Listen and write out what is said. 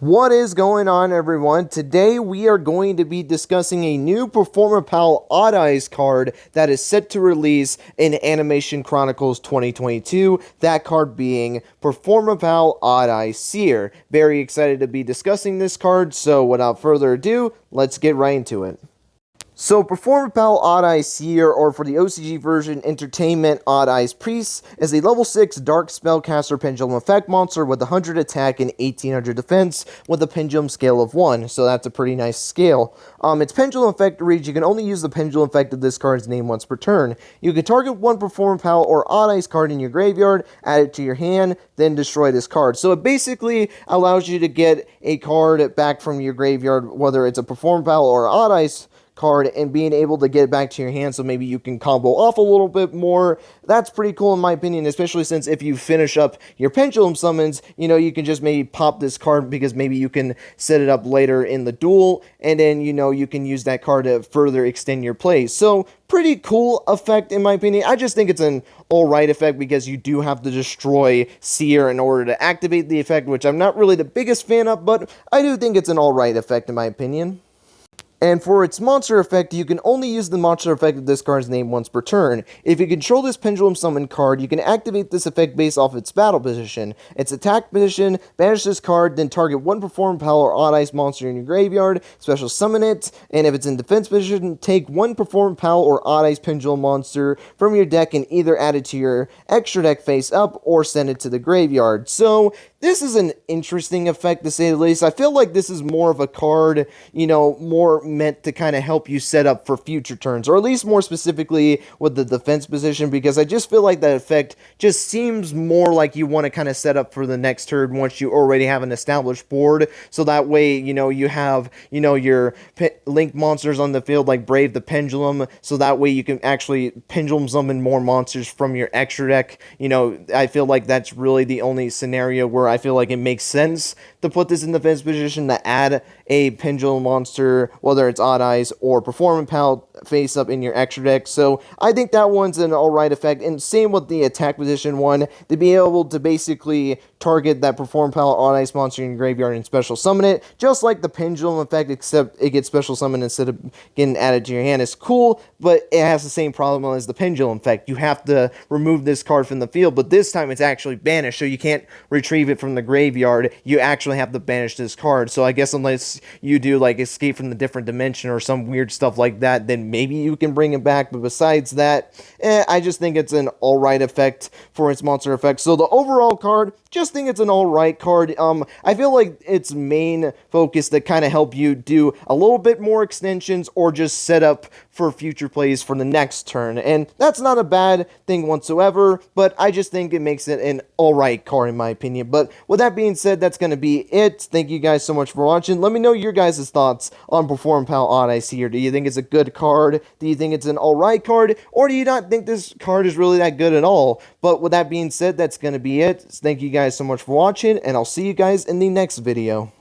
What is going on, everyone? Today we are going to be discussing a new Performapal Odd Eyes card that is set to release in Animation Chronicles 2022, that card being Performapal Odd Eyes Seer. Very excited to be discussing this card, so without further ado, let's get right into it. So, Performapal Odd Eyes Seer, or for the OCG version, Entertainment Odd Eyes Priest, is a level 6 Dark Spellcaster Pendulum Effect monster with 100 attack and 1800 defense with a Pendulum scale of 1, so that's a pretty nice scale. Its Pendulum Effect reads, you can only use the Pendulum Effect of this card's name once per turn. You can target one Performapal or Odd Eyes card in your graveyard, add it to your hand, then destroy this card. So it basically allows you to get a card back from your graveyard, whether it's a Performapal or Odd Eyes card, and being able to get it back to your hand so maybe you can combo off a little bit more. That's pretty cool in my opinion, especially since if you finish up your pendulum summons, you can just maybe pop this card because maybe you can set it up later in the duel, and then you can use that card to further extend your plays. So pretty cool effect in my opinion. I just think it's an alright effect because you do have to destroy Seer in order to activate the effect, which I'm not really the biggest fan of, but I do think it's an alright effect in my opinion. And for its monster effect, you can only use the monster effect of this card's name once per turn. If you control this Pendulum Summon card, you can activate this effect based off its battle position. Its attack position, banish this card, then target one Performapal or Odd Eyes monster in your graveyard, special summon it, and if it's in defense position, take one Performapal or Odd Eyes Pendulum monster from your deck and either add it to your extra deck face up or send it to the graveyard. So, this is an interesting effect to say the least. I feel like this is more of a card, more meant to kind of help you set up for future turns, or at least more specifically with the defense position, because I just feel like that effect just seems more like you want to kind of set up for the next turn once you already have an established board, so that way, you have, your link monsters on the field like Brave the Pendulum, so that way you can actually pendulum summon more monsters from your extra deck. I feel like that's really the only scenario where I feel like it makes sense to put this in the defense position, to add a pendulum monster, whether it's Odd Eyes or Performapal, face up in your extra deck. So I think that one's an alright effect, and same with the attack position one, to be able to basically target that Performapal or Odd Eyes monster in your graveyard and special summon it, just like the pendulum effect, except it gets special summoned instead of getting added to your hand. It's cool, but it has the same problem as the pendulum effect. You have to remove this card from the field, but this time it's actually banished, so you can't retrieve it from the graveyard. You actually have to banish this card. So I guess unless you do like Escape from the Different Dimension or some weird stuff like that, then maybe you can bring it back. But besides that, I just think it's an alright effect for its monster effect. So the overall card, just think it's an alright card. I feel like its main focus to kind of help you do a little bit more extensions or just set up for future plays for the next turn, and that's not a bad thing whatsoever, but I just think it makes it an alright card in my opinion. But with that being said, that's going to be it. Thank you guys so much for watching. Let me know your guys' thoughts on Performapal Odd Eyes Seer. Do you think it's a good card? Do you think it's an alright card? Or do you not think this card is really that good at all? But with that being said, that's going to be it. Thank you guys so much for watching, and I'll see you guys in the next video.